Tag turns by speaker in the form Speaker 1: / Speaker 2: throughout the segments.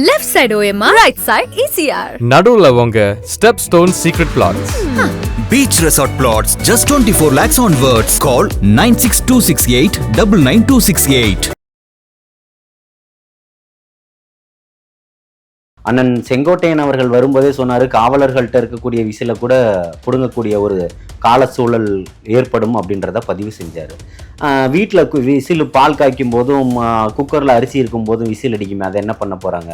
Speaker 1: Left side OMR, right side ECR.
Speaker 2: நடுவுல உங்க step stone secret plots.
Speaker 3: Beach Resort Plots, just 24 lakhs onwards. Call 96268 99268.
Speaker 4: அண்ணன் செங்கோட்டையன் அவர்கள் வரும்போதே சொன்னார், காவலர்கள்ட்ட இருக்கக்கூடிய விசில கூட பிடுங்கக்கூடிய ஒரு கால சூழல் ஏற்படும் அப்படின்றத பதிவு செஞ்சார். வீட்டில் விசில் பால் காய்க்கும் போதும் குக்கரில் அரிசி இருக்கும் போதும் விசில் அடிக்குமே, அதை என்ன பண்ண போகிறாங்க?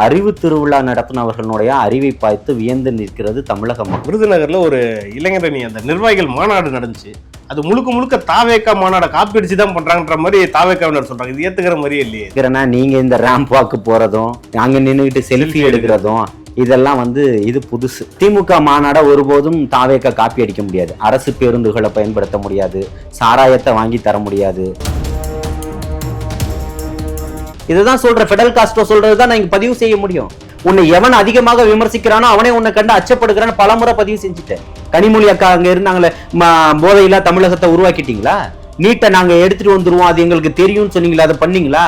Speaker 4: அறிவு திருவிழா நடத்தினவர்களுடைய அறிவை பார்த்து வியந்து நிற்கிறது தமிழக மக்கள்.
Speaker 5: விருதுநகரில் ஒரு இளைஞரணி அந்த நிர்வாகிகள் மாநாடு நடந்துச்சு. அது முழுக்க முழுக்க தாவேக்கா மாநாடை காப்பி அடிச்சு தான் பண்றாங்கன்ற மாதிரி தாவேக்காவினர் சொல்றாங்க. இது ஏத்துக்கிற மாதிரியே இல்லையே.
Speaker 4: நீங்க இந்த ரேம்ப் வாக்கு போறதும் அங்க நின்றுகிட்டு செல்ஃபி எடுக்கிறதும் இதெல்லாம் இது புதுசு. திமுக மாநாட ஒருபோதும் தாவேக்கா காப்பி அடிக்க முடியாது. அரசு பேருந்துகளை பயன்படுத்த முடியாது, சாராயத்தை வாங்கி தர முடியாது. இதுதான் சொல்ற ஃபெடரல் காஸ்ட்ரோ சொல்றதுதான் நான் இங்க பதிவு செய்ய முடியும். உன்னை எவன் அதிகமாக விமர்சிக்கிறானோ அவனே உன்னை கண்டு அச்சப்படுகிறான்னு பலமுறை பதிவு செஞ்சுட்டேன். கனிமொழி அக்கா அங்க இருந்தாங்களே, போதையில்லா தமிழகத்தை உருவாக்கிட்டீங்களா? நீட்டை நாங்க எடுத்துட்டு வந்துருவோம், அது எங்களுக்கு தெரியும்னு சொன்னீங்களா? அதை பண்ணீங்களா?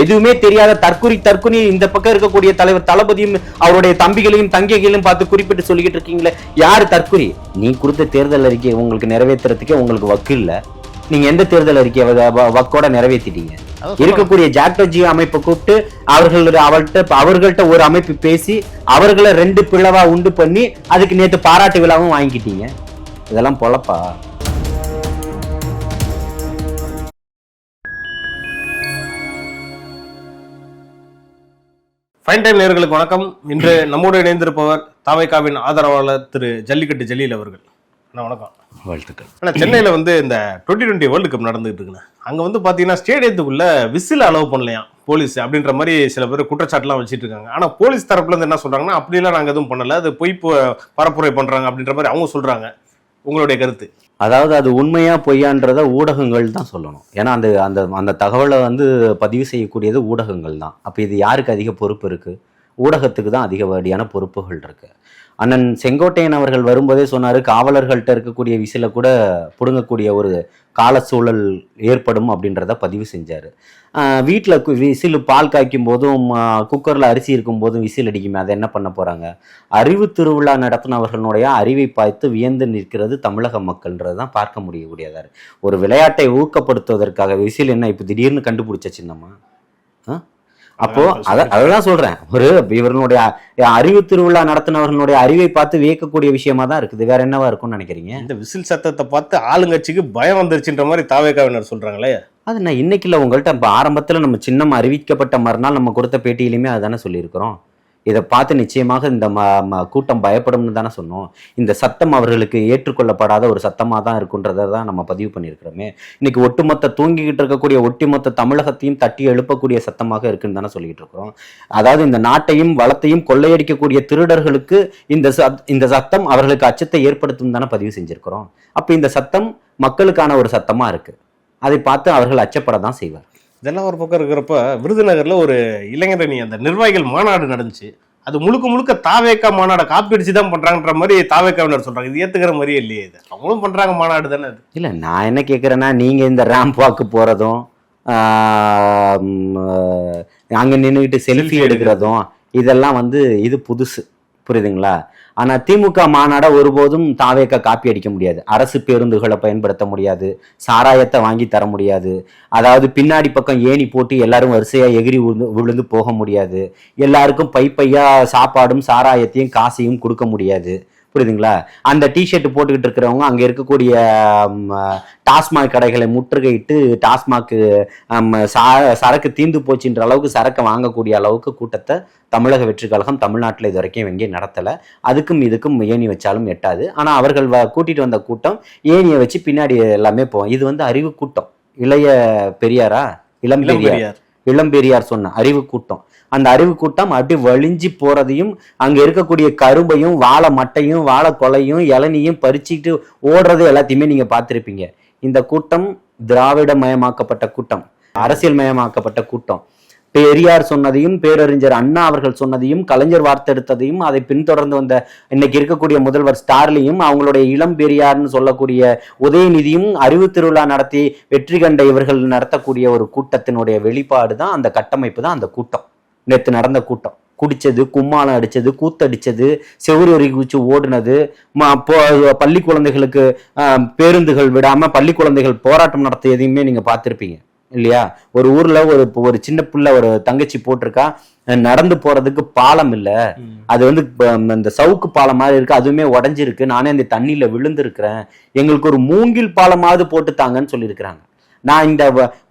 Speaker 4: எதுவுமே தெரியாத தற்குறி இந்த பக்கம் இருக்கக்கூடிய தலைவர் தளபதியும் அவருடைய தம்பிகளையும் தங்கைகளையும் பார்த்து குறிப்பிட்டு சொல்லிக்கிட்டு இருக்கீங்களே, யாரு தற்குறி? நீ கொடுத்த தேர்தல் அறிக்கையை உங்களுக்கு நிறைவேற்றுறதுக்கே உங்களுக்கு வக்கு இல்ல. நீங்க எந்த தேர்தல் அறிக்கையை வக்கோட நிறைவேற்றிட்டீங்க? இருக்கக்கூடிய ஜாக்டோஜி அமைப்பை கூப்பிட்டு அவர்கள்ட்ட ஒரு அமைப்பு பேசி அவர்களை 2 பிளவா உண்டு பண்ணி அதுக்கு நேற்று பாராட்டு விழாவும் வாங்கிக்கிட்டீங்க. இதெல்லாம் பொழப்பா?
Speaker 5: ஃபைன் டைம் நேயர்களுக்கு வணக்கம். இன்று நம்மோடு இணைந்திருப்பவர் தாவேக்காவின் ஆதரவாளர் திரு ஜல்லிக்கட்டு ஜலீல் அவர்கள். வணக்கம்.
Speaker 4: வாழ்த்துக்கள்.
Speaker 5: ஆனால் சென்னையில் இந்த 2020 வேர்ல்டு கப் நடந்துகிட்டு இருக்குண்ணே. அங்கே பார்த்தீங்கன்னா ஸ்டேடியத்துக்குள்ள விசில் அலோவ் பண்ணலையாம் போலீஸ் அப்படின்ற மாதிரி சில பேர் குற்றச்சாட்டுலாம் வச்சுட்டு இருக்காங்க. ஆனால் போலீஸ் தரப்புலேருந்து என்ன சொல்கிறாங்கன்னா, அப்படிலாம் நாங்கள் எதுவும் பண்ணலை, அது பொய் பரப்புரை பண்ணுறாங்க அப்படின்ற மாதிரி அவங்க சொல்கிறாங்க. உங்களுடைய கருத்து?
Speaker 4: அதாவது அது உண்மையா பொய்யான்றத ஊடகங்கள் தான் சொல்லணும். ஏன்னா அந்த அந்த அந்த தகவலை பதிவு செய்யக்கூடியது ஊடகங்கள் தான். அப்போ இது யாருக்கு அதிக பொறுப்பு இருக்குது? ஊடகத்துக்கு தான் அதிகப்படியான பொறுப்புகள் இருக்கு. அண்ணன் செங்கோட்டையன் அவர்கள் வரும்போதே சொன்னார், காவலர்கள்ட்ட இருக்கக்கூடிய விசில கூட பிடுங்கக்கூடிய ஒரு கால சூழல் ஏற்படும் அப்படின்றத பதிவு செஞ்சார். வீட்டில் விசில் பால் காய்க்கும் போதும் குக்கரில் அரிசி இருக்கும் போதும் விசில் அடிக்குமே, அதை என்ன பண்ண போகிறாங்க? அறிவு திருவிழா நடத்தினவர்களுடைய அறிவை பார்த்து வியந்து நிற்கிறது தமிழக மக்கள்ன்றது தான் பார்க்க முடியக்கூடியதாக. ஒரு விளையாட்டை ஊக்கப்படுத்துவதற்காக விசில் என்ன இப்போ திடீர்னு கண்டுபிடிச்ச சின்னமா? அப்போ அதான் சொல்றேன், இவர்களுடைய அறிவு திருவிழா நடத்தினவர்களுடைய அறிவை பார்த்து வியக்கக்கூடிய விஷயமா தான் இருக்குது. வேற என்னவா இருக்கும்னு நினைக்கிறீங்க?
Speaker 5: இந்த விசில் சத்தத்தை பார்த்து ஆளுங்கட்சிக்கு பயம் வந்துருச்சுன்ற மாதிரி தாவேக்காவினர் சொல்றாங்களே.
Speaker 4: அது நான் இன்னைக்கு இல்லை, உங்கள்கிட்ட ஆரம்பத்தில் நம்ம சின்னம் அறிவிக்கப்பட்ட மறுநாள் நம்ம கொடுத்த பேட்டியிலுமே அதுதானே சொல்லியிருக்கிறோம். இதை பார்த்து நிச்சயமாக இந்த கூட்டம் பயப்படும்னு தானே சொன்னோம். இந்த சத்தம் அவர்களுக்கு ஏற்றுக்கொள்ளப்படாத ஒரு சத்தமாக தான் இருக்குன்றதை தான் நம்ம பதிவு பண்ணியிருக்கிறோமே. இன்னைக்கு ஒட்டுமொத்த தூங்கிக்கிட்டு இருக்கக்கூடிய ஒட்டுமொத்த தமிழகத்தையும் தட்டி எழுப்பக்கூடிய சத்தமாக இருக்குன்னு தானே சொல்லிட்டு இருக்கிறோம். அதாவது இந்த நாட்டையும் வளத்தையும் கொள்ளையடிக்கக்கூடிய திருடர்களுக்கு இந்த சத்தம் அவர்களுக்கு அச்சத்தை ஏற்படுத்தும் தானே பதிவு செஞ்சிருக்கிறோம். அப்போ இந்த சத்தம் மக்களுக்கான ஒரு சத்தமாக இருக்கு. அதை பார்த்து அவர்கள் அச்சப்பட தான் செய்வார்.
Speaker 5: இதெல்லாம் ஒரு பக்கம் இருக்கிறப்ப விருதுநகரில் ஒரு இளைஞரணி அந்த நிர்வாகிகள் மாநாடு நடந்துச்சு. அது முழுக்க முழுக்க தாவேக்கா மாநாடை காப்பி அடிச்சு தான் பண்றாங்கன்ற மாதிரி தாவேக்காவினர் சொல்றாங்க. இது ஏத்துக்கிற மாதிரியே இல்லையே. இது அவங்களும் பண்றாங்க மாநாடு தானே. அது
Speaker 4: இல்லை, நான் என்ன கேட்குறேன்னா, நீங்க இந்த ரேம்ப் வாக்கு போறதும் அங்க நின்றுகிட்டு செல்ஃபி எடுக்கிறதும் இதெல்லாம் இது புதுசு, புரியுதுங்களா? ஆனால் திமுக மாநாட ஒருபோதும் தாவேக்கா காப்பி அடிக்க முடியாது. அரசு பேருந்துகளை பயன்படுத்த முடியாது, சாராயத்தை வாங்கி தர முடியாது. அதாவது பின்னாடி பக்கம் ஏணி போட்டு எல்லாரும் வரிசையாக எகிரி விழுந்து போக முடியாது. எல்லாருக்கும் பைப்பையா சாப்பாடும் சாராயத்தையும் காசையும் கொடுக்க முடியாது, புரியுதுங்களா? அந்த டிஷர்ட் போட்டுக்கிட்டு இருக்கிறவங்க அங்கே இருக்கக்கூடிய டாஸ்மாக் கடைகளை முற்றுகையிட்டு டாஸ்மாக் சரக்கு தீர்ந்து போச்சுன்ற அளவுக்கு சரக்கை வாங்கக்கூடிய அளவுக்கு கூட்டத்தை தமிழக வெற்றி கழகம் தமிழ்நாட்டில் இது வரைக்கும் எங்கேயும் நடத்தலை. அதுக்கும் இதுக்கும் ஏணி வச்சாலும் எட்டாது. ஆனால் அவர்கள் கூட்டிகிட்டு வந்த கூட்டம் ஏணியை வச்சு பின்னாடி எல்லாமே போவோம். இது அறிவு கூட்டம். இளைய பெரியாரா, இளம் பெரியார் சொன்ன அறிவு கூட்டம். அந்த அறிவு கூட்டம் அப்படி வலிஞ்சு போறதையும் அங்க இருக்கக்கூடிய கரும்பையும் வாழை மட்டையும் வாழை கொலையும் இளநியும் பறிச்சுக்கிட்டு ஓடுறது எல்லாத்தையுமே நீங்க பார்த்திருப்பீங்க. இந்த கூட்டம் திராவிட மயமாக்கப்பட்ட கூட்டம், அரசியல் மயமாக்கப்பட்ட கூட்டம். பெரியார் சொன்னதையும் பேரறிஞர் அண்ணா அவர்கள் சொன்னதையும் கலைஞர் வார்த்தெடுத்ததையும் அதை பின்தொடர்ந்து வந்த இன்னைக்கு இருக்கக்கூடிய முதல்வர் ஸ்டார்லியும் அவங்களுடைய இளம் பெரியார்னு சொல்லக்கூடிய உதயநிதியும் அறிவு திருவிழா நடத்தி வெற்றி கண்ட இவர்கள் நடத்தக்கூடிய ஒரு கூட்டத்தினுடைய வெளிப்பாடு தான் அந்த கட்டமைப்பு தான் அந்த கூட்டம், நேற்று நடந்த கூட்டம். குடிச்சது, கும்மாளம் அடிச்சது, கூத்தடிச்சது, செவுரி குச்சி ஓடுனது, பள்ளி குழந்தைகளுக்கு பேருந்துகள் விடாம பள்ளி குழந்தைகள் போராட்டம் நடத்தியதையுமே நீங்க பார்த்திருப்பீங்க இல்லையா? ஒரு ஊர்ல ஒரு சின்ன பிள்ளை ஒரு தங்கச்சி போட்டிருக்கா, நடந்து போறதுக்கு பாலம் இல்ல, அது வந்து இந்த சவுக்கு பாலம் மாதிரி இருக்கு, அதுவுமே உடஞ்சிருக்கு, நானே அந்த தண்ணியில விழுந்திருக்கிறேன், எங்களுக்கு ஒரு மூங்கில் பாலமாவது போட்டுத்தாங்கன்னு சொல்லியிருக்கிறாங்க. நான் இந்த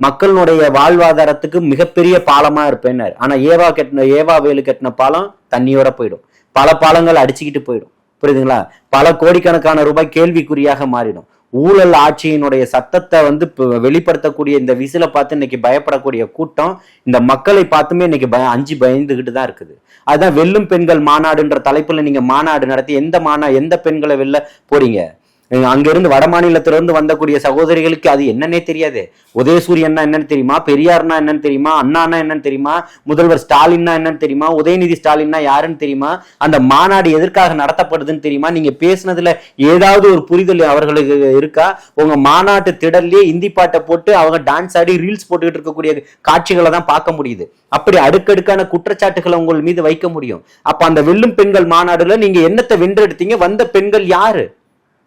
Speaker 4: மக்களுடைய வாழ்வாதாரத்துக்கு மிகப்பெரிய பாலமா இருப்பேன்னு. ஆனா ஏவா வேலு கட்டின பாலம் தண்ணியோட போயிடும், பல பாலங்கள் அடிச்சுக்கிட்டு போயிடும். புரியுதுங்களா? பல கோடிக்கணக்கான ரூபாய் கேள்விக்குறியாக மாறிடும். ஊழல் ஆட்சியினுடைய சத்தத்தை வந்து வெளிப்படுத்தக்கூடிய இந்த விசில பார்த்து இன்னைக்கு பயப்படக்கூடிய கூட்டம் இந்த மக்களை பார்த்துமே இன்னைக்கு அஞ்சு பயந்துகிட்டு தான் இருக்குது. அதுதான் வெல்லும் பெண்கள் மாநாடுன்ற தலைப்புல நீங்க மாநாடு நடத்தி எந்த பெண்களை வெளில போறீங்க? அங்கிருந்து வட மாநிலத்தில இருந்து வந்தக்கூடிய சகோதரிகளுக்கு அது என்னன்னே தெரியாது. உதயசூரியன்னா என்னன்னு தெரியுமா? பெரியார்னா என்னன்னு தெரியுமா? அண்ணானா என்னன்னு தெரியுமா? முதல்வர் ஸ்டாலின்னா என்னன்னு தெரியுமா? உதயநிதி ஸ்டாலின்னா யாருன்னு தெரியுமா? அந்த மாநாடு எதற்காக நடத்தப்படுதுன்னு தெரியுமா? நீங்க பேசுனதுல ஏதாவது ஒரு புரிதல் அவர்களுக்கு இருக்கா? உங்க மாநாட்டு திடல்லே இந்தி பாட்டை போட்டு அவங்க டான்ஸ் ஆடி ரீல்ஸ் போட்டுக்கிட்டு இருக்கக்கூடிய காட்சிகளை தான் பார்க்க முடியுது. அப்படி அடுக்கடுக்கான குற்றச்சாட்டுகளை உங்கள் மீது வைக்க முடியும். அப்ப அந்த வெல்லும் பெண்கள் மாநாடுல நீங்க என்னத்தை வென்றெடுத்தீங்க? வந்த பெண்கள் யாரு?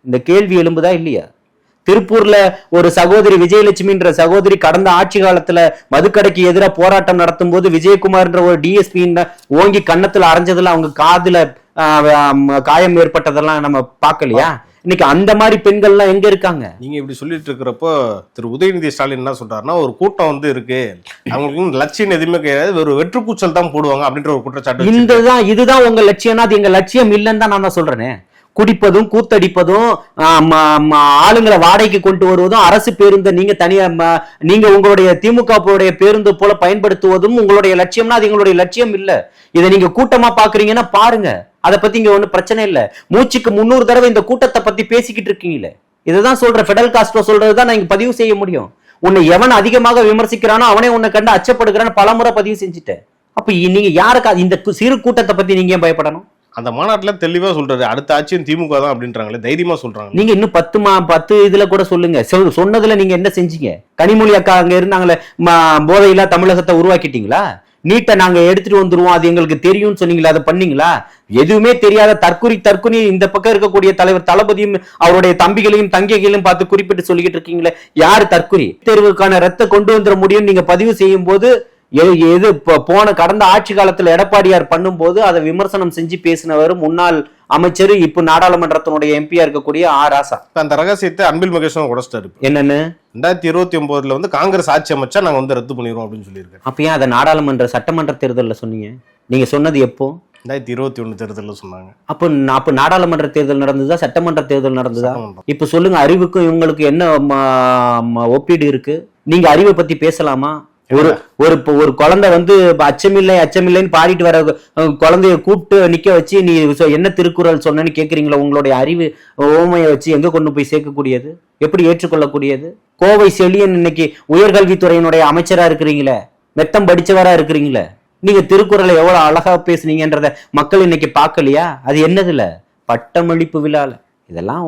Speaker 4: இந்த கேள்வி எழும்புதா இல்லையா? திருப்பூர்ல ஒரு சகோதரி விஜயலட்சுமின்ற சகோதரி கடந்த ஆட்சி காலத்துல மதுக்கடைக்கு எதிராக போராட்டம் நடத்தும் போது விஜயகுமார்ன்ற ஒரு டிஎஸ்பி ஓங்கி கன்னத்துல அரைஞ்சதுல அவங்க காதுல காயம் ஏற்பட்டதெல்லாம் நம்ம பார்க்கலையா? இன்னைக்கு அந்த மாதிரி பெண்கள்லாம் எங்க இருக்காங்க?
Speaker 5: நீங்க இப்படி சொல்லிட்டு இருக்கிறப்போ திரு உதயநிதி ஸ்டாலின் என்ன சொல்றாருன்னா, ஒரு கூட்டம் வந்து இருக்கு, அவங்களுக்கு லட்சியம் எதுவுமே கிடையாது, ஒரு வெற்றுக்கூச்சல் தான் போடுவாங்க அப்படின்ற ஒரு குற்றச்சாட்டு.
Speaker 4: இதுதான் உங்க லட்சியம்னா அது எங்க லட்சியம் இல்லைன்னு தான் நான் தான் சொல்றேனே. குடிப்பதும், கூத்தடிப்பதும், ஆளுங்களை வாடகைக்கு கொண்டு வருவதும், அரசு பேருந்து நீங்க உங்களுடைய திமுக பேருந்து போல பயன்படுத்துவதும் உங்களுடைய லட்சியம்னா அது எங்களுடைய லட்சியம் இல்ல. இதை நீங்க கூட்டமா பாக்குறீங்கன்னா பாருங்க, அதை பத்தி இங்க ஒண்ணு பிரச்சனை இல்ல. மூச்சுக்கு 300 தடவை இந்த கூட்டத்தை பத்தி பேசிக்கிட்டு இருக்கீங்களே, இதுதான் சொல்ற. ஃபெடரல் காஸ்ட்ரோ சொல்றதுதான் நான் இங்க பதிவு செய்ய முடியும். உன்னை எவன் அதிகமாக விமர்சிக்கிறானோ அவனே உன்னை கண்டு அச்சப்படுகிறான்னு பலமுறை பதிவு செஞ்சுட்டேன். அப்ப நீங்க யாருக்கா இந்த சிறு கூட்டத்தை பத்தி நீங்க ஏன் பயப்படணும்?
Speaker 5: அந்த மாநாட்டுல தெளிவா சொல்றாரு, அடுத்த ஆட்சியும் திமுக தான் அப்படின்றாங்களே, தைரியமா சொல்றாங்க.
Speaker 4: நீங்க இன்னும் 10 இதுல கூட சொல்லுங்க. சொன்னதுல நீங்க என்ன செஞ்சீங்க? கனிமொழி அக்கா அங்க இருந்தாங்களே, போதையில்லா தமிழகத்தை உருவாக்கிட்டீங்களா? நீட்டை நாங்க எடுத்துட்டு வந்துருவோம், அது எங்களுக்கு தெரியும்னு சொன்னீங்களா? அதை பண்ணீங்களா? எதுவுமே தெரியாத தற்குறி இந்த பக்கம் இருக்கக்கூடிய தலைவர் தளபதியும் அவருடைய தம்பிகளையும் தங்கைகளையும் பார்த்து குறிப்பிட்டு சொல்லிக்கிட்டு இருக்கீங்களே, யாரு தற்குறி? தேர்வுக்கான ரத்த கொண்டு வந்துட முடியும் நீங்க பதிவு செய்யும் போது எது போன கடந்த ஆட்சி காலத்துல எடப்பாடியார் பண்ணும் போது அதை விமர்சனம் செஞ்சு பேசினவர் முன்னாள் அமைச்சர், இப்ப நாடாளுமன்றத்தினுடைய எம்பியா இருக்கக்கூடிய ராசா.
Speaker 5: அந்த ரகசியத்தை அன்பில் மகேஷும் உடைச்சிட்டாரு.
Speaker 4: என்னன்னு
Speaker 5: 2029 வந்து காங்கிரஸ் ஆட்சி அமைச்சா நாங்க வந்து ரத்து பண்ணிடுவோம் அப்படின்னு சொல்லியிருக்காரு.
Speaker 4: அப்ப ஏன் அதை நாடாளுமன்ற சட்டமன்ற தேர்தலில் சொன்னீங்க? நீங்க சொன்னது எப்போ?
Speaker 5: 2021 தேர்தலில் சொன்னாங்க.
Speaker 4: அப்ப நாடாளுமன்ற தேர்தல் நடந்ததா சட்டமன்ற தேர்தல் நடந்ததா? இப்ப சொல்லுங்க, அறிவுக்கும் இவங்களுக்கு என்ன ஒப்பீடு இருக்கு? நீங்க அறிவை பத்தி பேசலாமா? ஒரு குழந்தை வந்து அச்சமில்லைன்னு பாடிட்டு வர குழந்தைய கூப்பிட்டு நிக்க வச்சு நீ என்ன திருக்குறள் சொன்னு கேக்குறீங்களா? உங்களுடைய அறிவு ஓமையை வச்சு எங்க கொண்டு போய் சேர்க்கக்கூடியது? எப்படி ஏற்றுக்கொள்ளக்கூடியது? கோவை செழியன் இன்னைக்கு உயர்கல்வித்துறையினுடைய அமைச்சரா இருக்கிறீங்களே, மெத்தம் படிச்சவரா இருக்கிறீங்களே, நீங்க திருக்குறளை எவ்வளவு அழகா பேசுனீங்கன்றத மக்கள் இன்னைக்கு பார்க்கலையா? அது என்னதுல? பட்டமளிப்பு விழால. இதெல்லாம்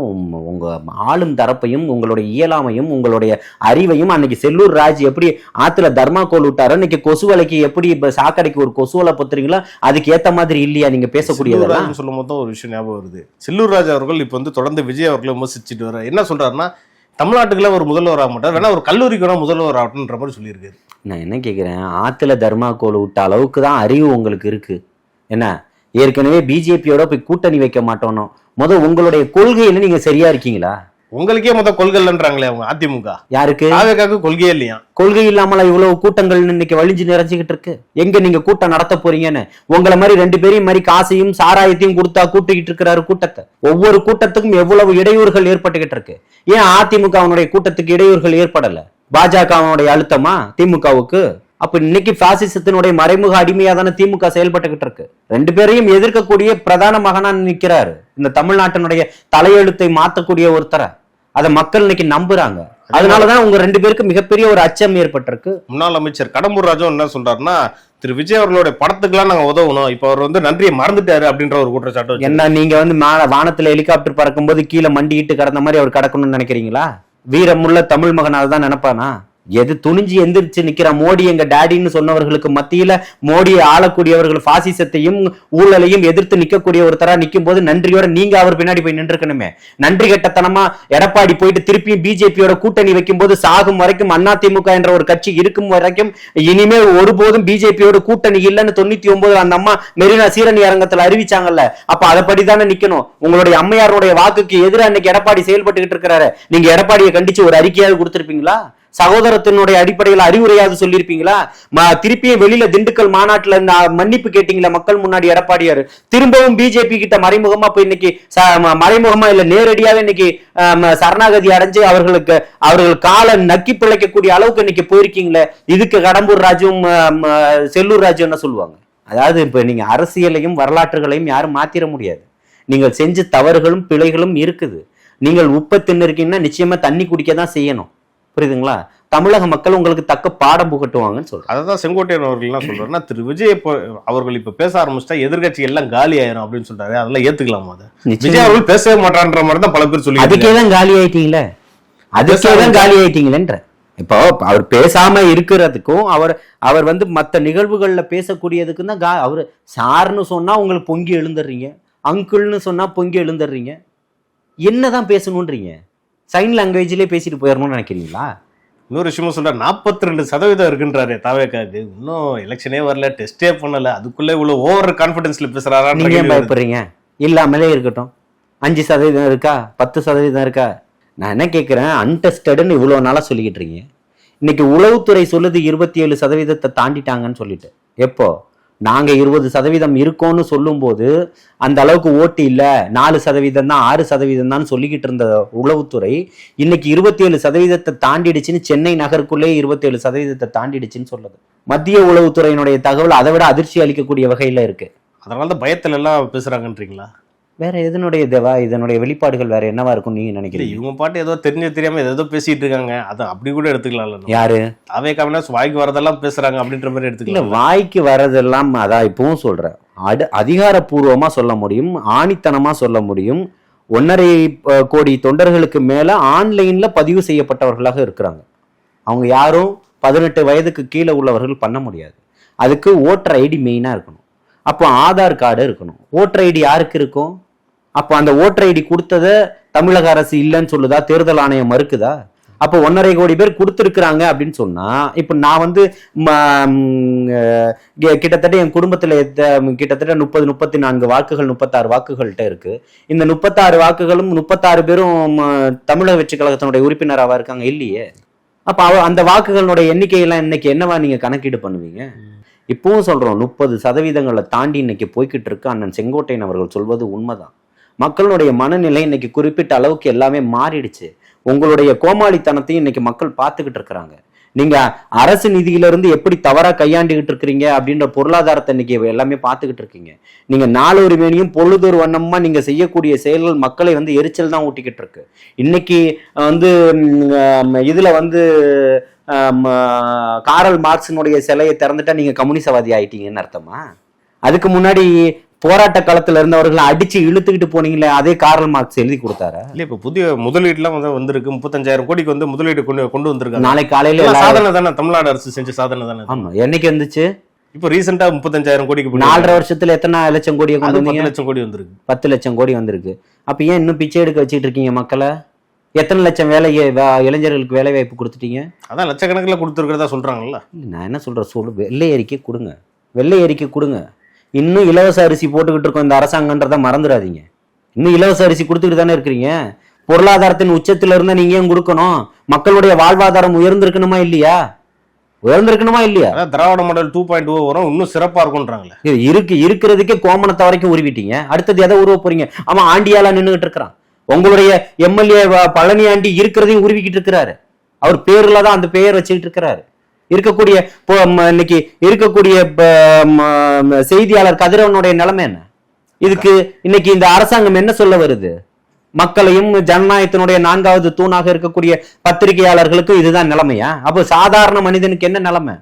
Speaker 4: உங்க ஆளும் தரப்பையும் உங்களுடைய இயலாமையும் உங்களுடைய அறிவையும், அன்னைக்கு செல்லூர் ராஜ் எப்படி ஆத்துல தர்மாக்கோல் விட்டாரோ, இன்னைக்கு கொசுவலைக்கு எப்படி சாக்கடைக்கு ஒரு கொசுவலை பொத்துறீங்களோ அதுக்கு ஏத்த மாதிரி இல்லையா நீங்க பேசக்கூடியதெல்லாம்?
Speaker 5: சொல்லும் போது ஒரு விஷயம் ஞாபகம் வருது. செல்லூர் ராஜ் அவர்கள் இப்ப வந்து தொடர்ந்து விஜய் அவர்களை விமர்சிச்சுட்டு வர என்ன சொல்றாருன்னா, தமிழ்நாட்டுக்குள்ள ஒரு முதல்வர் ஆக மாட்டார், வேணா ஒரு கல்லூரிக்கு முதல்வர் ஆகட்டும்ன்ற மாதிரி சொல்லியிருக்காரு.
Speaker 4: நான் என்ன கேட்கிறேன், ஆத்துல தர்மாக்கோல் விட்ட அளவுக்கு தான் அறிவு உங்களுக்கு இருக்கு என்ன? ஏற்கனவே பிஜேபியோட போய் கூட்டணி வைக்க மாட்டோம். உங்களுடைய கொள்கையில நீங்க சரியா இருக்கீங்களா?
Speaker 5: உங்களுக்கே கொள்கைன்றாங்களே அவங்க அதிமுக.
Speaker 4: யாருக்கு?
Speaker 5: கொள்கையே இல்லையா?
Speaker 4: கொள்கை இல்லாமல இவ்வளவு கூட்டங்கள் இன்னைக்கு வழிஞ்சு நிறைஞ்சுக்கிட்டு இருக்கு. எங்க நீங்க கூட்டம் நடத்த போறீங்கன்னு உங்களை மாதிரி 2 பேரையும் மாதிரி காசையும் சாராயத்தையும் கொடுத்தா கூட்டிக்கிட்டு இருக்கிறாரு கூட்டத்தை. ஒவ்வொரு கூட்டத்துக்கும் எவ்வளவு இடையூறுகள் ஏற்பட்டுக்கிட்டு இருக்கு. ஏன் அதிமுக அவனுடைய கூட்டத்துக்கு இடையூறுகள் ஏற்படல? பாஜக அவனுடைய அழுத்தமா திமுகவுக்கு? அப்ப இன்னைக்கு பாசிசத்தினுடைய மறைமுக அடிமையா தானே திமுக செயல்பட்டுக்கிட்டு இருக்கு. 2 பேரையும் எதிர்க்கக்கூடிய பிரதான மகனா நிக்கிறாரு இந்த தமிழ்நாட்டினுடைய தலையெழுத்தை மாத்தக்கூடிய ஒருத்தரை. அதை மக்கள் இன்னைக்கு நம்புறாங்க. அதனாலதான் உங்க 2 பேருக்கு மிகப்பெரிய ஒரு அச்சம் ஏற்பட்டிருக்கு.
Speaker 5: முன்னாள் அமைச்சர் கடம்பூர் ராஜு என்ன சொல்றாருன்னா, திரு விஜய் அவர்களுடைய படத்துக்குலாம் நாங்க உதவணும், இப்ப அவர் வந்து நன்றியை மறந்துட்டாரு அப்படின்ற ஒரு குற்றச்சாட்டு.
Speaker 4: என்ன நீங்க வந்து வானத்துல ஹெலிகாப்டர் பறக்கும் போது கீழே மண்டிட்டு கிடந்த மாதிரி அவர் கடக்கணும்னு நினைக்கிறீங்களா? வீரமுள்ள தமிழ் மகனால் தான் நினைப்பானா? எது துணிஞ்சு எந்திரிச்சு நிக்கிற மோடி எங்க டேடின்னு சொன்னவர்களுக்கு மத்தியில மோடியை ஆளக்கூடியவர்கள் பாசிசத்தையும் ஊழலையும் எதிர்த்து நிக்கக்கூடிய ஒருத்தரா நிக்கும் போது நன்றியோட நீங்க அவர் பின்னாடி போய் நின்றுக்கணுமே. நன்றி கட்டத்தனமா எடப்பாடி போயிட்டு திருப்பியும் பிஜேபியோட கூட்டணி வைக்கும் போது சாகும் வரைக்கும் அதிமுக என்ற ஒரு கட்சி இருக்கும் வரைக்கும் இனிமே ஒருபோதும் பிஜேபியோட கூட்டணி இல்லைன்னு 99 அந்த அம்மா மெரினா சீரணி அரங்கத்துல அறிவிச்சாங்கல்ல, அப்ப அதைப்படிதானே நிக்கணும். உங்களுடைய அம்மையாருடைய வாக்குக்கு எதிராக இன்னைக்கு எடப்பாடி செயல்பட்டுக்கிட்டு இருக்கிறாரு. நீங்க எடப்பாடியை கண்டிச்சு ஒரு அறிக்கையாவது கொடுத்திருப்பீங்களா? சகோதரத்தினுடைய அடிப்படையில் அறிவுரையாவது சொல்லியிருப்பீங்களா? திருப்பியும் வெளியில திண்டுக்கல் மாநாட்டுல மன்னிப்பு கேட்டீங்களா மக்கள் முன்னாடி எடப்பாடியார்? திரும்பவும் பிஜேபி கிட்ட மறைமுகமா போய் இன்னைக்கு மறைமுகமா இல்ல நேரடியாக இன்னைக்கு சரணாகதி அடைஞ்சு அவர்கள் காலை நக்கி பிழைக்கக்கூடிய அளவுக்கு இன்னைக்கு போயிருக்கீங்களே. இதுக்கு கடம்பூர் ராஜும் செல்லூர் ராஜு என்ன சொல்லுவாங்க? அதாவது இப்ப நீங்க அரசியலையும் வரலாற்றுகளையும் யாரும் மாத்திர முடியாது. நீங்கள் செஞ்ச தவறுகளும் பிழைகளும் இருக்குது. நீங்கள் உப்பை தின்னுருக்கீங்கன்னா நிச்சயமா தண்ணி குடிக்க தான் செய்யணும். புரியுதுங்களா? தமிழக மக்கள் உங்களுக்கு தக்க பாடம் புகட்டுவாங்கன்னு சொல்றேன்.
Speaker 5: அதான் செங்கோட்டையன் அவர்கள் எல்லாம் சொல்றாருன்னா, திரு விஜய் அவர்கள் இப்ப பேச ஆரம்பிச்சிட்டா எதிர்கட்சி எல்லாம் காலி ஆயிரும் அப்படின்னு சொல்றாரு. அதெல்லாம் ஏத்துக்கலாமா? விஜய் அவர்கள் பேசவே மாட்டான்ற மாதிரி தான் பல பேர் சொல்லி.
Speaker 4: அதுக்கேதான் காலி ஆயிட்டீங்களே, அதுக்கேதான் காலி ஆயிட்டீங்களேன்ற. இப்போ அவர் பேசாம இருக்கிறதுக்கும் அவர் மத்த நிகழ்வுகள்ல பேசக்கூடியதுக்கும் தான் அவர் சார்னு சொன்னா உங்களுக்கு பொங்கி எழுந்துடுறீங்க, அங்கிள்னு சொன்னா பொங்கி எழுந்துடுறீங்க. என்னதான் பேசணும்ன்றீங்க? சைன் லாங்குவேஜ்லேயே பேசிட்டு போயிடணும்னு நினைக்கிறீங்களா?
Speaker 5: இன்னொரு விஷயமும் சொல்ற 42% இருக்குன்றாரு தாவேக்காக்கு. இன்னும் எலெக்ஷனே வரல, டெஸ்டே பண்ணல, அதுக்குள்ள இவ்வளவு ஓவர் கான்பிடன்ஸ்ல பேசுறாரா?
Speaker 4: நீங்க ஏன் பயப்படுறீங்க? இல்லாமலே இருக்கட்டும். 5% இருக்கா, 10% இருக்கா? நான் என்ன கேட்கிறேன், அன்டெஸ்டட்னு இவ்வளவு நாளா சொல்லிக்கிட்டு இருக்கீங்க. இன்னைக்கு உளவுத்துறை சொல்லுது 27% தாண்டிட்டாங்கன்னு சொல்லிட்டு. எப்போ நாங்க 20% இருக்கோம்னு சொல்லும் போது அந்த அளவுக்கு ஓட்டு இல்ல, 4% தான் 6% தான் சொல்லிக்கிட்டு இருந்த உளவுத்துறை இன்னைக்கு 27% தாண்டிடுச்சுன்னு, சென்னை நகருக்குள்ளே 27% தாண்டிடுச்சுன்னு சொல்லுது. மத்திய உளவுத்துறையினுடைய தகவல் அதை விட அதிர்ச்சி அளிக்கக்கூடிய வகையில இருக்கு.
Speaker 5: அதனால பயத்துல எல்லாம் பேசுறாங்கன்றீங்களா?
Speaker 4: வேற எதனுடைய இதனுடைய வெளிப்பாடுகள் வேற என்னவா இருக்கும் நீங்க நினைக்கிறீங்க?
Speaker 5: இவங்க பாட்டு ஏதோ தெரியாம ஏதோ பேசிட்டு இருக்காங்க. அது அப்படி கூட எடுத்துக்கலாம்.
Speaker 4: யாரு
Speaker 5: தாவேக்காவினா வாய்க்கு வரதெல்லாம் பேசுறாங்க அப்படின்ற மாதிரி எடுத்துக்கலாம்.
Speaker 4: வாய்க்கு வரதெல்லாம் அதான் இப்பவும் சொல்றேன். அதிகாரப்பூர்வமா சொல்ல முடியும், ஆணித்தனமா சொல்ல முடியும். 1.5 கோடி தொண்டர்களுக்கு மேல ஆன்லைன்ல பதிவு செய்யப்பட்டவர்களாக இருக்கிறாங்க. அவங்க யாரும் 18 வயதுக்கு கீழே உள்ளவர்கள் பண்ண முடியாது. அதுக்கு ஓட்டர் ஐடி மெயினா இருக்கணும். அப்போ ஆதார் கார்டு இருக்கணும். ஓட்டர் ஐடி யாருக்கு இருக்கும்? அப்போ அந்த ஓட்டர் ஐடி கொடுத்ததை தமிழக அரசு இல்லைன்னு சொல்லுதா? தேர்தல் ஆணையம் மறுக்குதா? அப்போ 1.5 கோடி பேர் கொடுத்துருக்குறாங்க அப்படின்னு சொன்னா, இப்போ நான் கிட்டத்தட்ட என் குடும்பத்துல கிட்டத்தட்ட 34 வாக்குகள் 36 வாக்குகள்கிட்ட இருக்கு. இந்த 36 வாக்குகளும் 36 பேரும் தமிழக வெற்றி கழகத்தினுடைய உறுப்பினராவா இருக்காங்க? இல்லையே. அப்ப அந்த வாக்குகளுடைய எண்ணிக்கையெல்லாம் இன்னைக்கு என்னவா நீங்க கணக்கீடு பண்ணுவீங்க? இப்பவும் சொல்றோம், 30% தாண்டி இன்னைக்கு போய்கிட்டு இருக்கு. அண்ணன் செங்கோட்டையன் அவர்கள் சொல்வது உண்மைதான். மக்களுடைய மனநிலை இன்னைக்கு குறிப்பிட்ட அளவுக்கு எல்லாமே மாறிடுச்சு. உங்களுடைய கோமாளித்தனத்தையும் இன்னைக்கு மக்கள் பார்த்துக்கிட்டு இருக்கிறாங்க. நீங்க அரசு நிதியிலிருந்து எப்படி தவறா கையாண்டுகிட்டு இருக்கிறீங்க அப்படின்ற பொருளாதாரத்தை இன்னைக்கு எல்லாமே பார்த்துக்கிட்டு இருக்கீங்க. நீங்க நாளொரு மேனியும் பொழுதொரு வண்ணமா நீங்க செய்யக்கூடிய செயல்கள் மக்களை எரிச்சல் தான் ஊட்டிக்கிட்டு இருக்கு. இன்னைக்கு இதுல காரல் மார்க்ஸினுடைய சிலையை திறந்துட்டா நீங்க கம்யூனிசவாதி ஆயிட்டீங்கன்னு அர்த்தமா? அதுக்கு முன்னாடி போராட்ட காலத்துல இருந்தவர்களை அடிச்சு இழுத்துக்கிட்டு போனீங்களே, அதே காரல் மார்க்ஸ் எழுதி கொடுத்தாரா?
Speaker 5: இல்ல, இப்ப புதிய முதலீடுலாம் வந்திருக்கு. 35,000 கோடிக்கு முதலீடு கொண்டு வந்திருக்காங்க.
Speaker 4: நாளைக்கு காலையில
Speaker 5: சாதனை தானே, தமிழ்நாடு அரசு செஞ்ச சாதனை தானே.
Speaker 4: ஆமா, என்னைக்கு வந்துச்சு?
Speaker 5: இப்ப ரீசெண்டா 35,000 கோடிக்கு
Speaker 4: 4.5 வருஷத்துல எத்தனை லட்சம் கோடி?
Speaker 5: 10 லட்சம் கோடி வந்திருக்கு.
Speaker 4: 10 லட்சம் கோடி வந்திருக்கு. அப்ப ஏன் இன்னும் பிச்சை எடுக்க வச்சுட்டு இருக்கீங்க மக்களை? எத்தனை லட்சம் இளைஞர்களுக்கு வேலை வாய்ப்பு கொடுத்துட்டீங்க?
Speaker 5: அதான் லட்சக்கணக்கில் கொடுத்துருக்கிறதா சொல்றாங்கல்ல.
Speaker 4: நான் என்ன சொல்றேன், வெள்ளை அறிக்கை கொடுங்க, வெள்ளை அறிக்கை கொடுங்க. இன்னும் இலவச அரிசி போட்டுக்கிட்டு இருக்கோம் இந்த அரசாங்கன்றத மறந்துடாதீங்க. இன்னும் இலவச அரிசி கொடுத்துக்கிட்டு தானே இருக்கிறீங்க. பொருளாதாரத்தின் உச்சத்துல இருந்தா நீங்க ஏன் கொடுக்கணும்? மக்களுடைய வாழ்வாதாரம் உயர்ந்திருக்கணுமா இல்லையா? உயர்ந்திருக்கணுமா இல்லையா?
Speaker 5: திராவிட மாடல் 2.0 வரும், இன்னும் சிறப்பா இருக்கும்ன்றாங்களே.
Speaker 4: இருக்கிறதுக்கே கோமணத்தை வரைக்கும் உருவிட்டீங்க. அடுத்தது எதை உருவ போறீங்க? அவன் ஆண்டியாலா நின்றுகிட்டு இருக்கிறான். உங்களுடைய எம்எல்ஏ பழனி ஆண்டி இருக்கிறதையும் உருவிக்கிட்டு இருக்கிறாரு. அவர் பேர்ல தான் அந்த பெயர் வச்சுக்கிட்டு இருக்கிறாரு. இன்னைக்கு இருக்கக்கூடிய செய்தியாளர் கதிரவனுடைய நிலைமை என்ன? இதுக்கு இன்னைக்கு இந்த அரசாங்கம் என்ன சொல்ல வருது? மக்களையும் ஜனநாயகத்தினுடைய 4வது தூணாக இருக்கக்கூடிய பத்திரிகையாளர்களுக்கு இதுதான் நிலைமையா? அப்போ சாதாரண மனிதனுக்கு என்ன நிலைமை?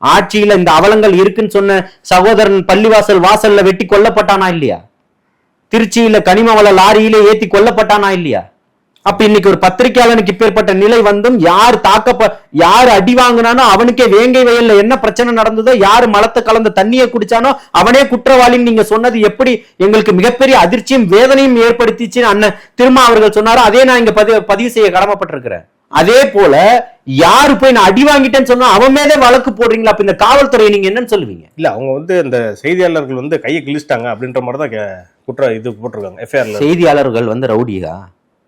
Speaker 4: ஆட்சியில இந்த அவலங்கள் இருக்குன்னு சொன்ன சகோதரன் பள்ளிவாசல் வாசல்ல வெட்டி கொல்லப்பட்டானா இல்லையா? திருச்சியில கனிம வள லாரியில ஏத்தி கொல்லப்பட்டானா இல்லையா? அப்ப இன்னைக்கு ஒரு பத்திரிகையாளனுக்கு இப்பேற்பட்ட நிலை வந்தும் யார் அடி வாங்கினானோ அவனுக்கே வேங்கை வயல்ல என்ன பிரச்சனை நடந்ததோ, யாரு மலத்தை கலந்த தண்ணியை குடிச்சானோ அவனே குற்றவாளின்னு நீங்க சொன்னது எப்படி எங்களுக்கு மிகப்பெரிய அதிர்ச்சியும் வேதனையும் ஏற்படுத்திச்சுன்னு அண்ணன் திரும்ப அவர்கள் சொன்னாரோ அதே நான் இங்க பதிவு செய்ய கடமைப்பட்டிருக்கிறேன். அதே போல யாரு போய் நான் அடி வாங்கிட்டேன்னு சொன்னா அவன் மேலே வழக்கு போடுறீங்களா? அப்ப இந்த காவல்துறையை நீங்க என்னன்னு சொல்லுவீங்க?
Speaker 5: இல்ல அவங்க வந்து இந்த செய்தியாளர்கள் கையை கிழிச்சிட்டாங்க அப்படின்ற மாதிரி தான் குற்ற இது போட்டிருக்காங்க எஃப்ஐஆர்ல.
Speaker 4: செய்தியாளர்கள் ரவுடியா?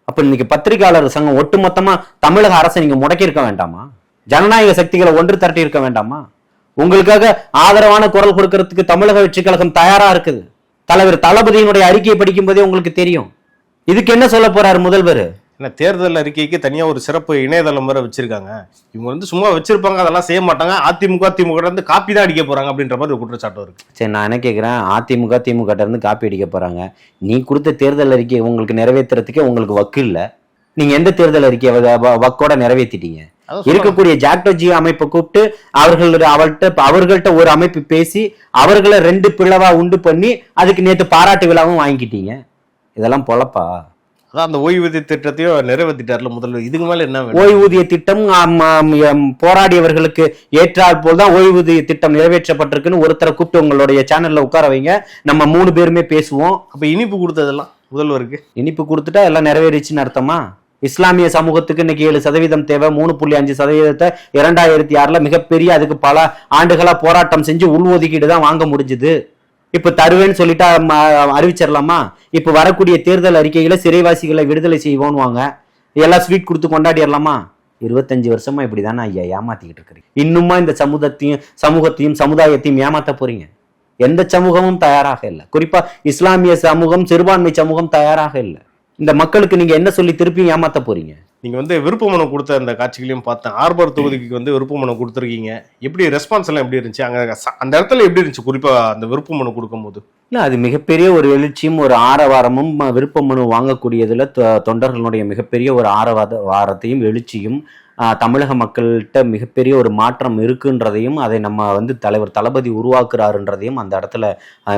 Speaker 4: அப்ப இன்னைக்கு பத்திரிகையாளர் சங்கம் ஒட்டுமொத்தமா தமிழக அரசை நீங்க முடக்கி இருக்க வேண்டாமா? ஜனநாயக சக்திகளை ஒன்று திரட்டி இருக்க வேண்டாமா? உங்களுக்காக ஆதரவான குரல் கொடுக்கறதுக்கு தமிழக வெற்றி கழகம் தயாரா இருக்குது. தலைவர் தளபதியினுடைய அறிக்கையை படிக்கும் போதே உங்களுக்கு தெரியும். இதுக்கு என்ன சொல்ல போறாரு முதல்வர்?
Speaker 5: தேர்தல் அறிக்கைக்கு தனியா ஒரு சிறப்பு இணையதளம் வரை வச்சிருக்காங்க. இவங்க சும்மா வச்சிருப்பாங்க, அதெல்லாம் செய்ய மாட்டாங்க. திமுக இருந்து காப்பி தான் அடிக்க போறாங்க அப்படின்ற மாதிரி ஒரு குற்றச்சாட்டு இருக்கு.
Speaker 4: சரி, நான் என்ன கேட்கிறேன், திமுக இருந்து காப்பி அடிக்க போறாங்க. நீ கொடுத்த தேர்தல் அறிக்கையை உங்களுக்கு நிறைவேற்றுறதுக்கே உங்களுக்கு வக்கு இல்ல. நீங்க எந்த தேர்தல் அறிக்கையை வக்கோட நிறைவேற்றிட்டீங்க? இருக்கக்கூடிய ஜாக்டோஜி அமைப்பை கூப்பிட்டு அவர்கள்ட்ட ஒரு அமைப்பு பேசி அவர்களை 2 பிளவா உண்டு பண்ணி அதுக்கு நேற்று பாராட்டு விழாவும் வாங்கிக்கிட்டீங்க. இதெல்லாம் பொழப்பா?
Speaker 5: அதான் அந்த ஓய்வூதிய திட்டத்தையும் நிறைவேற்றிட்டார்ல முதல்வர். இதுக்கு மேல என்ன?
Speaker 4: ஓய்வூதிய திட்டம் போராடியவர்களுக்கு ஏற்றால் போல் தான் ஓய்வூதிய திட்டம் நிறைவேற்றப்பட்டிருக்குன்னு ஒருத்தரை கூப்பிட்டு உங்களுடைய சேனல்ல உட்கார வைங்க, நம்ம 3 பேருமே பேசுவோம்.
Speaker 5: அப்ப இனிப்பு கொடுத்ததெல்லாம் முதல்வருக்கு
Speaker 4: இனிப்பு கொடுத்துட்டா எல்லாம் நிறைவேறிச்சுன்னு அர்த்தமா? இஸ்லாமிய சமூகத்துக்கு இன்னைக்கு 7% தேவை. 3.5% 2006 மிகப்பெரிய அதுக்கு பல ஆண்டுகளா போராட்டம் செஞ்சு உள்ஒதுக்கீடு தான் வாங்க முடிஞ்சது. இப்ப தருவேன்னு சொல்லிட்டா அறிவிச்சிடலாமா? இப்ப வரக்கூடிய தேர்தல் அறிக்கைகளை சிறைவாசிகளை விடுதலை செய்வோன்னு வாங்க, எல்லாம் ஸ்வீட் கொடுத்து கொண்டாடிடலாமா? 25 வருஷமா இப்படிதானே ஐயா ஏமாத்திக்கிட்டு இருக்கிறீங்க. இன்னுமா இந்த சமூகத்தையும் சமுதாயத்தையும் ஏமாத்த போறீங்க? எந்த சமூகமும் தயாராக இல்லை. குறிப்பா இஸ்லாமிய சமூகம், சிறுபான்மை சமூகம் தயாராக இல்லை. இந்த மக்களுக்கு நீங்க என்ன சொல்லி திருப்பியும் ஏமாத்த போறீங்க?
Speaker 5: நீங்க விருப்ப மனு கொடுத்த அந்த காட்சிகளையும் பார்த்தேன். ஆர்பர் தொகுதிக்கு விருப்ப மனு கொடுத்துருக்கீங்க. எப்படி ரெஸ்பான்ஸ் எல்லாம் எப்படி இருந்துச்சு? அந்த இடத்துல எப்படி இருந்துச்சு குறிப்பா அந்த விருப்ப மனு கொடுக்கும் போது?
Speaker 4: இல்ல, அது மிகப்பெரிய ஒரு எழுச்சியும் ஒரு ஆரவாரமும், விருப்ப மனு வாங்கக்கூடியதுல தொண்டர்களுடைய மிகப்பெரிய ஒரு ஆரவாரத்தையும் எழுச்சியும் தமிழக மக்கள்கிட்ட மிகப்பெரிய ஒரு மாற்றம் இருக்குன்றதையும் அதை நம்ம தலைவர் தளபதி உருவாக்குறாருன்றதையும் அந்த இடத்துல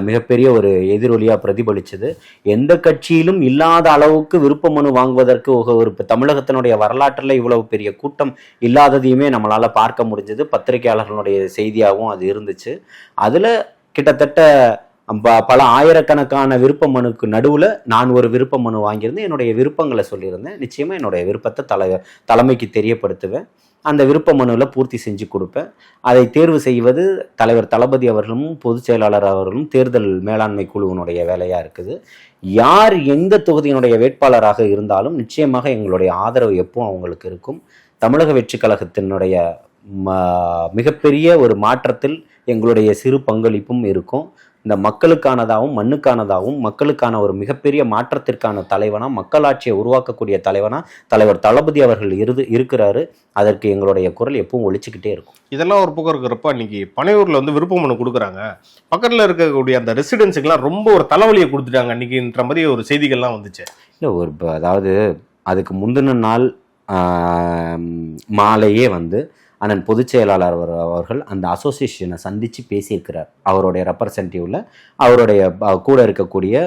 Speaker 4: மிகப்பெரிய ஒரு எதிரொலியா பிரதிபலிச்சது. எந்த கட்சியிலும் இல்லாத அளவுக்கு விருப்ப மனு வாங்குவதற்கு ஒரு தமிழகத்தினுடைய வரலாற்றில் இவ்வளவு பெரிய கூட்டம் இல்லாததையுமே நம்மளால பார்க்க முடிஞ்சது. பத்திரிகையாளர்களுடைய செய்தியாகவும் அது இருந்துச்சு. அதுல கிட்டத்தட்ட பல ஆயிரக்கணக்கான விருப்ப மனுக்கு நடுவில் நான் ஒரு விருப்ப மனு வாங்கியிருந்தேன். என்னுடைய விருப்பங்களை சொல்லியிருந்தேன். நிச்சயமாக என்னுடைய விருப்பத்தை தலைமைக்கு தெரியப்படுத்துவேன். அந்த விருப்ப மனுவில் பூர்த்தி செஞ்சு கொடுப்பேன். அதை தேர்வு செய்வது தலைவர் தளபதி அவர்களும் பொதுச் செயலாளர் அவர்களும் தேர்தல் மேலாண்மை குழுவினுடைய வேலையாக இருக்குது. யார் எந்த தொகுதியினுடைய வேட்பாளராக இருந்தாலும் நிச்சயமாக எங்களுடைய ஆதரவு எப்பவும் அவங்களுக்கு இருக்கும். தமிழக வெற்றி கழகத்தினுடைய மிகப்பெரிய ஒரு மாற்றத்தில் எங்களுடைய சிறு பங்களிப்பும் இருக்கும். இந்த மக்களுக்கானதாகவும் மண்ணுக்கானதாகவும் மக்களுக்கான ஒரு மிகப்பெரிய மாற்றத்திற்கான தலைவனா, மக்களாட்சியை உருவாக்கக்கூடிய தலைவனா தலைவர் தளபதி அவர்கள் இருக்கிறாரு. அதற்கு எங்களுடைய குரல் எப்பவும் ஒழிச்சுக்கிட்டே இருக்கும்.
Speaker 5: இதெல்லாம் ஒரு பக்கம் இருக்கிறப்ப இன்னைக்கு பனையூர்ல விருப்ப மனு கொடுக்குறாங்க. பக்கத்துல இருக்கக்கூடிய அந்த ரெசிடென்ஸுக்கெல்லாம் ரொம்ப ஒரு தலைவலியை கொடுத்துட்டாங்க அன்னைக்குன்ற மாதிரி ஒரு செய்திகள்லாம் வந்துச்சு.
Speaker 4: இல்லை, அதாவது அதுக்கு முந்தின நாள் மாலையே அண்ணன் பொதுச் செயலாளர் அவர்கள் அந்த அசோசியேஷனை சந்தித்து பேசியிருக்கிறார். அவருடைய ரெப்ரசன்டேட்டிவ்ல அவருடைய கூட இருக்கக்கூடிய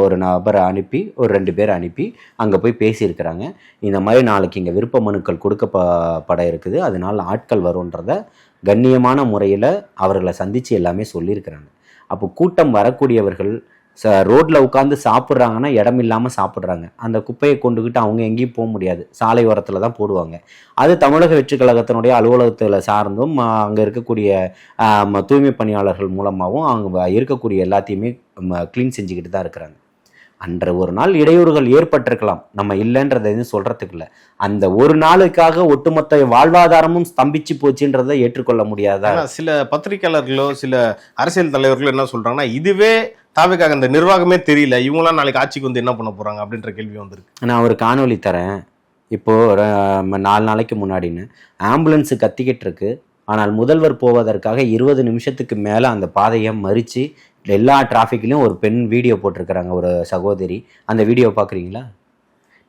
Speaker 4: ஒரு நபரை அனுப்பி ஒரு 2 பேரை அனுப்பி அங்கே போய் பேசியிருக்கிறாங்க. இந்த மாதிரி நாளைக்கு இங்கே விருப்ப மனுக்கள் கொடுக்கப்பட இருக்குது, அதனால ஆட்கள் வரும்ன்றத கண்ணியமான முறையில் அவர்களை சந்தித்து எல்லாமே சொல்லியிருக்கிறாங்க. அப்போ கூட்டம் வரக்கூடியவர்கள் ரோட்டில் உட்காந்து சாப்பிட்றாங்கன்னா இடம் இல்லாமல் சாப்பிட்றாங்க. அந்த குப்பையை கொண்டுக்கிட்டு அவங்க எங்கேயும் போக முடியாது, சாலை ஓரத்தில் தான் போடுவாங்க. அது தமிழக வெற்றி கழகத்தினுடைய அலுவலகத்தில் சார்ந்தும் அங்கே இருக்கக்கூடிய தூய்மை பணியாளர்கள் மூலமாகவும் அவங்க இருக்கக்கூடிய எல்லாத்தையுமே க்ளீன் செஞ்சுக்கிட்டு தான் இருக்கிறாங்க. அன்ற ஒரு நாள் இடையூறுகள் ஏற்பட்டிருக்கலாம், நம்ம இல்லைன்றதை எதுவும் சொல்கிறதுக்கு இல்லை. அந்த ஒரு நாளுக்காக ஒட்டுமொத்த வாழ்வாதாரமும் ஸ்தம்பிச்சு போச்சுன்றதை ஏற்றுக்கொள்ள முடியாதா?
Speaker 5: சில பத்திரிகையாளர்களோ சில அரசியல் தலைவர்களோ என்ன சொல்கிறாங்கன்னா, இதுவே தாவேக்காக இந்த நிர்வாகமே தெரியல, இவங்களாம் நாளைக்கு ஆட்சிக்கு என்ன பண்ண போகிறாங்க அப்படின்ற கேள்வி வந்திருக்கு.
Speaker 4: நான் ஒரு காணொலி தரேன். இப்போது 4 நாளைக்கு முன்னாடின்னு ஆம்புலன்ஸு கத்திக்கிட்டு இருக்கு. ஆனால் முதல்வர் போவதற்காக 20 நிமிஷத்துக்கு மேலே அந்த பாதையை மறித்து எல்லா டிராஃபிக்லையும் ஒரு பெண் வீடியோ போட்டிருக்கிறாங்க, ஒரு சகோதரி. அந்த வீடியோ பார்க்குறீங்களா?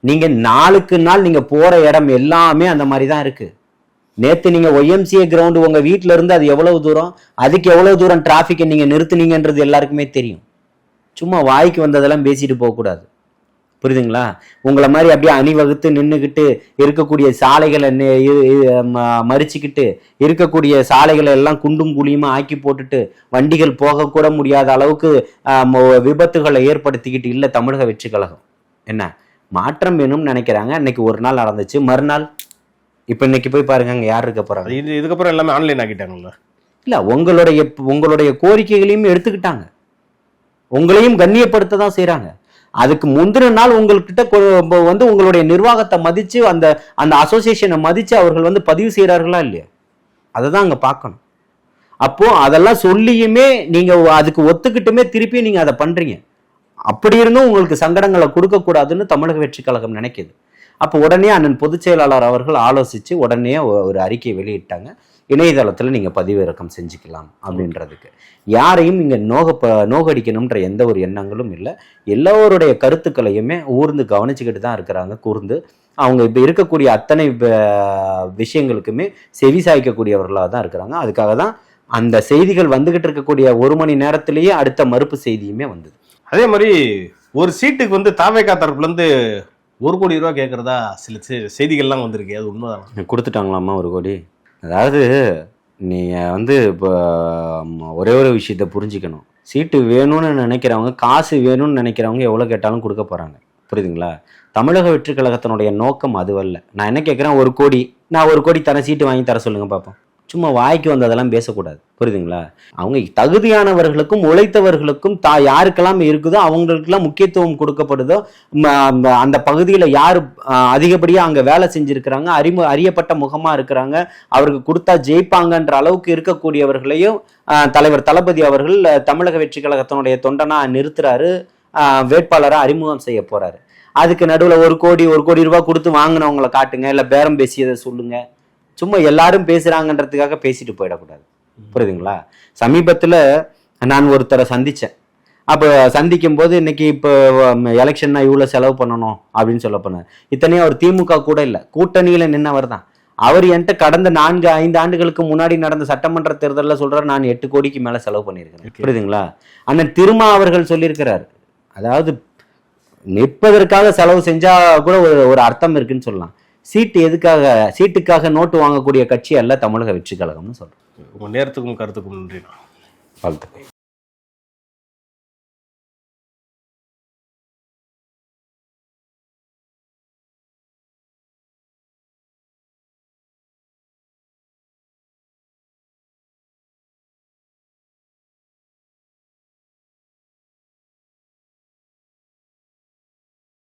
Speaker 4: நீங்கள் நாளுக்கு நாள் நீங்கள் போகிற இடம் எல்லாமே அந்த மாதிரி தான் இருக்குது. நேற்று நீங்கள் ஒய்எம்சிஏ கிரவுண்டு உங்கள் வீட்டில் இருந்து அது எவ்வளவு தூரம், அதுக்கு எவ்வளோ தூரம் டிராஃபிக்கை நீங்கள் நிறுத்துனீங்கன்றது எல்லாருக்குமே தெரியும். சும்மா வாய்க்கு வந்ததெல்லாம் பேசிட்டு போகக்கூடாது. புரியுதுங்களா? உங்களை மாதிரி அப்படியே அணிவகுத்து நின்றுக்கிட்டு இருக்கக்கூடிய சாலைகளை மறிச்சுக்கிட்டு இருக்கக்கூடிய சாலைகளை எல்லாம் குண்டும் குழியுமா ஆக்கி போட்டுட்டு வண்டிகள் போகக்கூட முடியாத அளவுக்கு விபத்துகளை ஏற்படுத்திக்கிட்டு இல்லை தமிழக வெற்றி கழகம். என்ன மாற்றம் வேணும்னு நினைக்கிறாங்க. இன்னைக்கு ஒரு நாள் நடந்துச்சு, மறுநாள் இப்போ இன்னைக்கு போய் பாருங்க அங்கே யார் இருக்க போறாங்க.
Speaker 5: இதுக்கப்புறம் எல்லாமே ஆன்லைன் ஆக்கிட்டாங்கல்ல. இல்லை,
Speaker 4: உங்களுடைய கோரிக்கைகளையும் எடுத்துக்கிட்டாங்க, உங்களையும் கண்ணியப்படுத்த தான் செய்யறாங்க. அதுக்கு முந்தின நாள் உங்கள்கிட்ட வந்து உங்களுடைய நிர்வாகத்தை மதிச்சு அந்த அசோசியேஷனை மதிச்சு அவர்கள் வந்து பதிவு செய்யறார்களா இல்லையா, அதை தான் அங்க பார்க்கணும். அப்போ அதெல்லாம் சொல்லியுமே நீங்க அதுக்கு ஒத்துக்கிட்டுமே திருப்பி நீங்க அதை பண்றீங்க. அப்படி இருந்தும் உங்களுக்கு சங்கடங்களை கொடுக்க கூடாதுன்னு தமிழக வெற்றி கழகம் நினைக்குது. அப்போ உடனே அண்ணன் பொதுச் செயலாளர் அவர்கள் ஆலோசிச்சு உடனே ஒரு அறிக்கையை வெளியிட்டாங்க. இணையதளத்தில் நீங்கள் பதிவிறக்கம் செஞ்சுக்கலாம் அப்படின்றதுக்கு. யாரையும் இங்கே நோகடிக்கணுன்ற எந்த ஒரு எண்ணங்களும் இல்லை. எல்லோருடைய கருத்துக்களையுமே ஊர்ந்து கவனிச்சுக்கிட்டு தான் இருக்கிறாங்க. கூர்ந்து அவங்க இப்போ இருக்கக்கூடிய அத்தனை விஷயங்களுக்குமே செவி சாய்க்கக்கூடியவர்களாக தான் இருக்கிறாங்க. அதுக்காக தான் அந்த செய்திகள் வந்துகிட்டு இருக்கக்கூடிய 1 மணி நேரத்திலேயே அடுத்த மறுப்பு செய்தியுமே வந்தது.
Speaker 5: அதே மாதிரி ஒரு சீட்டுக்கு வந்து தாவேகா தரப்புல இருந்து 1 கோடி ரூபா கேட்கறதா சில செய்திகள்லாம் வந்திருக்கு. அது உண்மைதான்.
Speaker 4: கொடுத்துட்டாங்களாமா 1 கோடி? அதாவது நீங்கள் வந்து இப்போ ஒரே ஒரு விஷயத்த புரிஞ்சுக்கணும். சீட்டு வேணும்னு நினைக்கிறவங்க, காசு வேணும்னு நினைக்கிறவங்க எவ்வளோ கேட்டாலும் கொடுக்க போகிறாங்க. புரியுதுங்களா? தமிழக வெற்றி கழகத்தினுடைய நோக்கம் அதுவல்ல. நான் என்ன கேட்குறேன், 1 கோடி, நான் 1 கோடி தர சீட்டு வாங்கி தர சொல்லுங்க பார்ப்போம். சும்மா வாய்க்கு வந்ததெல்லாம் பேசக்கூடாது. புரியுதுங்களா? அவங்க தகுதியானவர்களுக்கும் உழைத்தவர்களுக்கும் யாருக்கெல்லாம் இருக்குதோ அவங்களுக்கெல்லாம் முக்கியத்துவம் கொடுக்கப்படுதோ, அந்த பகுதியில் யார் அதிகப்படியாக அங்கே வேலை செஞ்சுருக்கிறாங்க, அறியப்பட்ட முகமாக இருக்கிறாங்க, அவருக்கு கொடுத்தா ஜெயிப்பாங்கன்ற அளவுக்கு இருக்கக்கூடியவர்களையும் தலைவர் தளபதி அவர்கள் தமிழக வெற்றி கழகத்தினுடைய தொண்டனா நிறுத்துறாரு, வேட்பாளராக அறிமுகம் செய்ய போறாரு. அதுக்கு நடுவில் 1 கோடி ரூபாய் கொடுத்து வாங்கினவங்களை காட்டுங்க, இல்லை பேரம் பேசியதை சொல்லுங்க. சும்மா எல்லாரும் பேசுறாங்கன்றதுக்காக பேசிட்டு போயிடக்கூடாது. புரியுதுங்களா? சமீபத்தில் நான் ஒருத்தரை சந்திச்சேன். அப்போ சந்திக்கும் போது இன்னைக்கு இப்போ எலெக்ஷன்னா இவ்வளோ செலவு பண்ணணும் அப்படின்னு சொல்ல போனார். இத்தனையும் அவர் திமுக கூட இல்லை, கூட்டணியில் நின்னவர் தான். அவர் என்கிட்ட கடந்த 4-5 ஆண்டுகளுக்கு முன்னாடி நடந்த சட்டமன்ற தேர்தலில் சொல்றாரு, நான் 8 கோடிக்கு மேலே செலவு பண்ணியிருக்கிறேன். புரியுதுங்களா? அண்ணன் திருமா அவர்கள் சொல்லியிருக்கிறார், அதாவது நிற்பதற்காக செலவு செஞ்சா கூட ஒரு அர்த்தம் இருக்குன்னு சொல்லலாம். சீட்டுக்காக நோட்டு வாங்கக்கூடிய கட்சி அல்ல தமிழக வெற்றி கழகம்னு சொல்றேன்.
Speaker 5: உங்க நேரத்துக்கும் கருத்துக்கும் நன்றி.
Speaker 4: வாழ்த்துக்கள்.